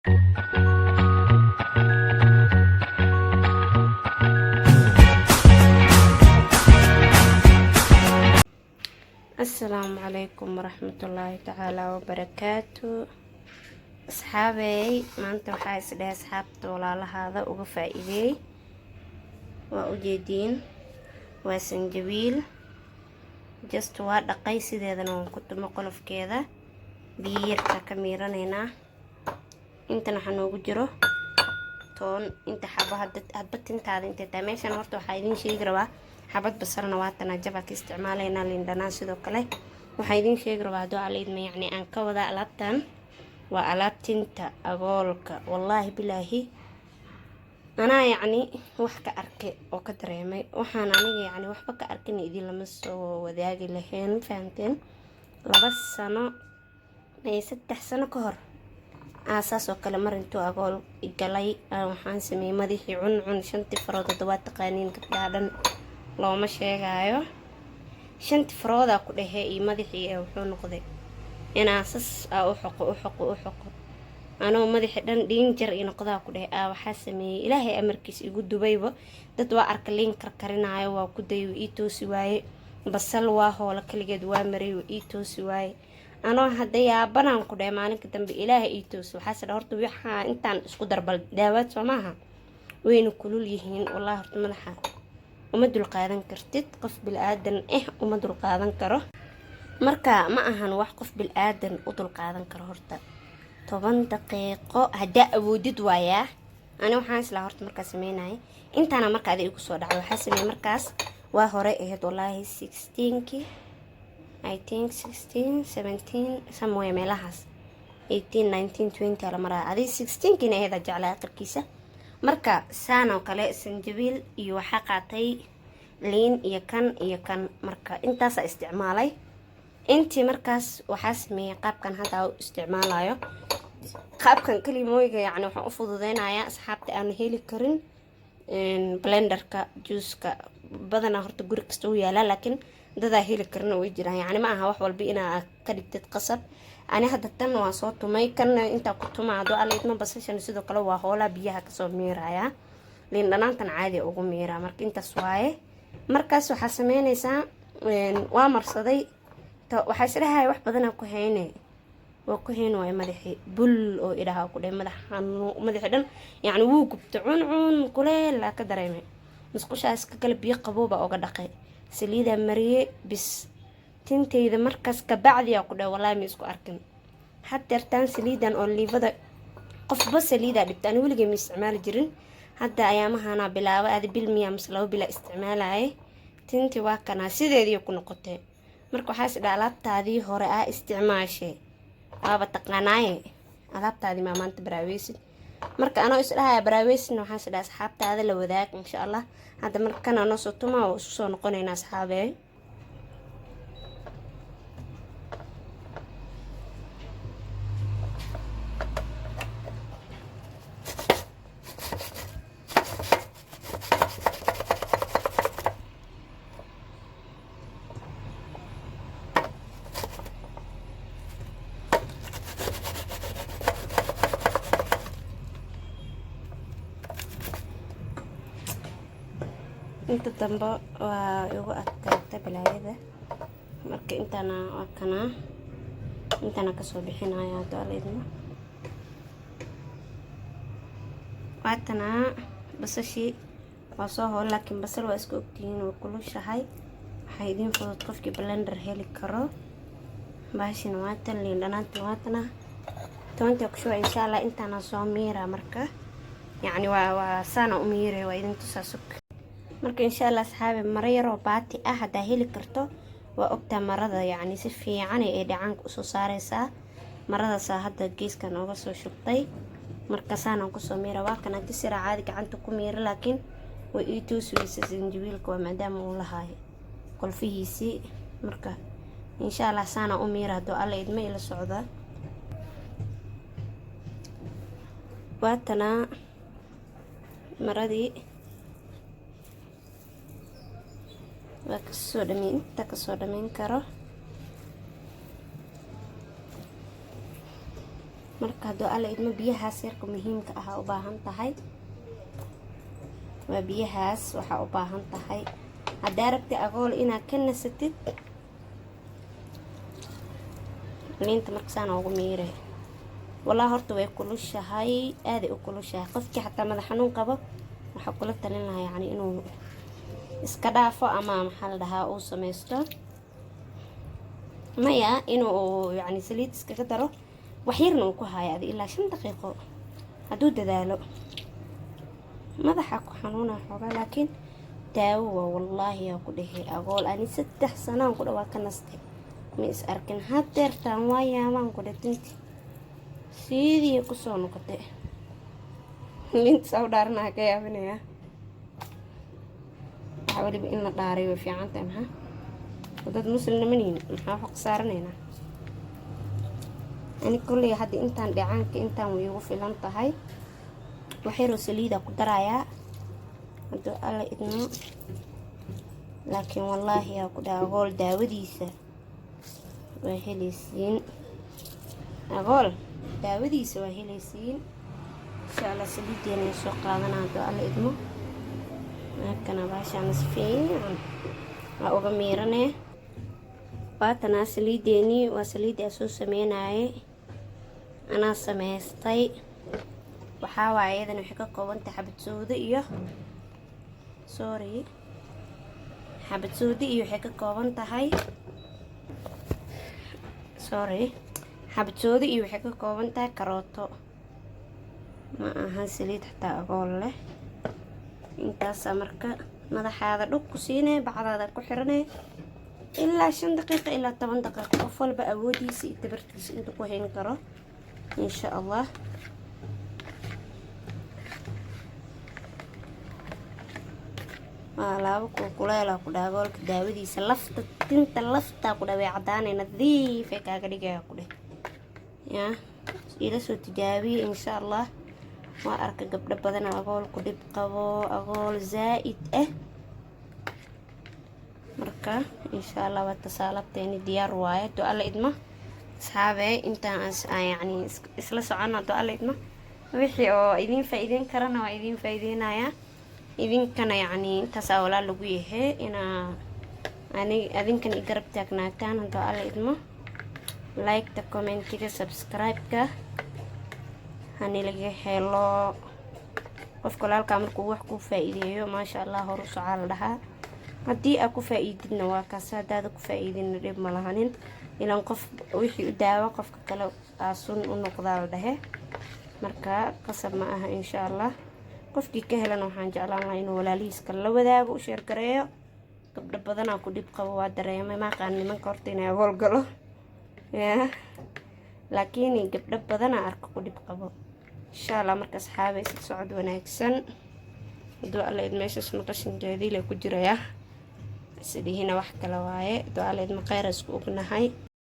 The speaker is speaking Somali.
السلام عليكم ورحمة الله تعالى وبركاته. أصحابي ما أنت وحايس لها أصحاب طوال هذا وفائدي وأجدين وسنجبيل جست واد قيسي ذا أنا كنت مقلف كذا بير كميرا هنا أنت نحن وجره تون أنت حابة هدبت أنت هذا أنت تماشي أنا ورتو حايدين شيء جربا حبت بصرنا واتنا جبك استعمالنا لندنا سيدو كله وحايدين شيء جربا دو على ما يعني أنك وذا ألابتن وألابتنتا أقولك والله بالله أنا يعني وحكا أركي وكدريمي وحنا نيجي يعني وحبك أركني إدي لمس وذاقي لهين فهمتين لبس سنة أي 6 سنة كهر أساس وكلا مرنتو أقول إجلاي وحان سمي مديحي عن شنتي فرودة دوات قانين كتادن لو ما sheegayo shanti farooda ku dhahe iyo madaxii wuxuu noqday in aasas u xoqo anoo madaxii dhan danger in noqdaa ku dhahe waxa sameeyay ilaahay amarkiis igu dubayba dad waa arka leen karkarinayo waa ku dayo ii toosi waaye basal waa hoola kaligeed waa mareeyo ii toosi waaye anoo hadda yaabanaan ku dhahe maalinka dambe ilaahay ii toosi waxa horta waxa intaan isku darbal daawad Soomaha wayna kulul yihiin wallahi horta madaxa uma dul qaadan kartid qof bil aadan uma dul qaadan karo marka ma ahan wax qof bil aadan u dul qaadan karo horta 10 daqiiqo hada awoodid waaya ani waxaan isla horta marka sameynay intaana marka aad igu soo dhacay waxa sameeyay markaas waa hore ahayd wallahi 16ki I think 16 17 somewhere meelahaas 18 19 20 ala maraa adi 16ki ahayd jaclaa aqalkiisa marka saan oo kale sanjabiil iyo waxa qaatay liin iyo kan marka intaas isticmaalay intii markaas waxa sameeyay qaabkan hada u isticmaalayo qaabkan kalimooyiga yani waxa u fududeynayaa asxaabta aan heli karin blenderka juice-ka badana horta guri kasta uu yaala laakiin dada heli karin way jiraan yani ma aha wax walba ina ka dhigtid qasab ani hadda tan waan soo tumay kan inta ku tumaado aleedma basashan sidoo kale waa hoola biyaha ka soo miiraya liin dhanaantan caadi ugu miira marka intaas waaye markaas waxa sameynaysaa waa marsaday waxa isleeyahay wax badan ku haynay waa ku hayn way madaxi bul oo ilaha ku dhay madaxi dhan yani wuu gubto cun kuleel la ka dareemay musqushaas ka kala biyo qabooba uga dhaqay saliida mariye bis tintayda markaas ka bacdi ku dhay wallahi ma isku arkin hatta tan saliidan oo liivada qofba saliida dhibtaan waligeey ma isticmaali jirin hadda ayaamahana bilaabo aad bil miya maslaw bila isticmaalay tinti waa kana sideedii ku noqotay marka waxa is dhaalaabtaadii hore isticmaashay aba taqaanay alaabtaadii ma maanta baraaweysid marka ana is dhahay baraaweysin waxa is dhahay asxaabtaada la wadaag insha Allah hadda markan ana soo tuma oo soo noqonayna asxaabay inta dambe waa ugu adkaatay balaayada marka intana ka soo bixinaya dooleedna waatana basashi waa soo hool laakiin basal waa isku ogtihiin oo kulushahay waxa idin fudud qofkii blender heli karo baashin waatan liin dhanaanta waatana toonta ku soo insha Allah intana soo miira marka yani waa sana u miire waa idin tusaasuk marka insha Allah asxaabi mara yar oo baati hada heli karto waa ogta marada yani si fiican ay dhacanka u soo saaraysa marada saa hada geeskan uga soo shubtay marka saan ku soo miira waa kana disira caadi gacanta ku miira laakiin way ii toosaysa sanjabiilka waa maadaama uu lahaay qolfihiisi marka insha Allah saan u miira do alla idma ila socda waatana maradii kasoo dhameyn karo marka haduu alla idmo biyahaas yarka muhiimka ah u baahan tahay waa biyahaas waxa u baahan tahay hadaa rabti agool inaad ka nasatid liinta markaasaan ugu miiray والله horta way kulushahay aad ay u kulushahay qofkii xataa madax xanuun qabo waxa kula talin lahaa yani inuu iska dhaafo ama maxaa la dhahaa uu sameysto maya inuu yani saliid iska daro wax yarna uu ku hayo ilaa 5 daqiiqo haduu dadaalo madaxa ku xanuuna xogaa laakiin daawo wallahi yaa ku dhahay agool ani 3 sano ku dhawaa ka nastay ma is arkin hadeertaan waa yaamaan ku dhatinti sidii ku soo noqotay liinta soo dhaarnaa ka yaabinaya xawli in la dhaariyo fiican tahay maxaa dad muslimin maxaa xaq saaranayna ani kulli hadda intaan dhacaanka intaan way ugu filan tahay waxay rosaliida ku darayaa haduu alla idmo laakiin wallahi yaa ku dhaagool daawadiisa way helaysiin agool daawadiisa waa helaysiin insha Allah saliideena soo qaadanaa haduu alla idmo markana baashaan fiican waa uga miiranay baatana saliideeni waa saliid aan soo sameeyay ana sameystay waxa waaye iyadana waxay ka kooban tahay xabad soodo iyo xabad soodo iyo waxay ka kooban tahay xabad soodo iyo waxay ka kooban tahay karooto ma aha saliid xataa agool leh intaas marka madaxaada dhug ku siinay bacdaada ku xiranay ilaa 5 daqiiqo ilaa 10 daqiiqo qof walba awoodiisa iyo tabartiisa inta ku hayn karo insha Allah laabo kuleel ku dhaagoolka daawadiisa lafta tinta lafta ku dhaway cadaan nadiif ee kaaga dhigaya ku dheh ya ila soo tijaabiye insha Allah waa arka gabdho badan agool ku dhib qabo agool zaid marka insha Allah waa tasaalabteeni diyaar waaye to alla idma asxaabe intaan yani isla socono to alla idma wixii oo idin faa'iideyn karana waa idin faa'iideynaya idinkana yani intaas walaal lagu yahay ina adinkan i garab taagnaataan hadoo alla idmo like ta commentiga subscribe ka hani laga helo qofka walaalka markuu wax ku faa'iideeyo ma sha Allah horu su'aal dhaha hadii aad ku faa'iididna waa kaas hadaad ku faa'iidina dhib ma lahanin ilan qof wixii u daawa qofka kale aasun u noqdaa dhahe marka qasab ma aha insha Allah qofkii ka helan waxaan jeclaan lahaa inuu walaalihiis kala la wadaago u share gareeyo gabdho badan ku dhib qabo waa dareemay ma qaan nimanka horta inay agool galo laakiin gabdho badan arko ku dhib qabo insha Allah marka asxaabay socod wanaagsan haduu alla meeshaas maqashin jeedile ku jiraya sidihina wax kala waaye haduu alla khayr isku ognahay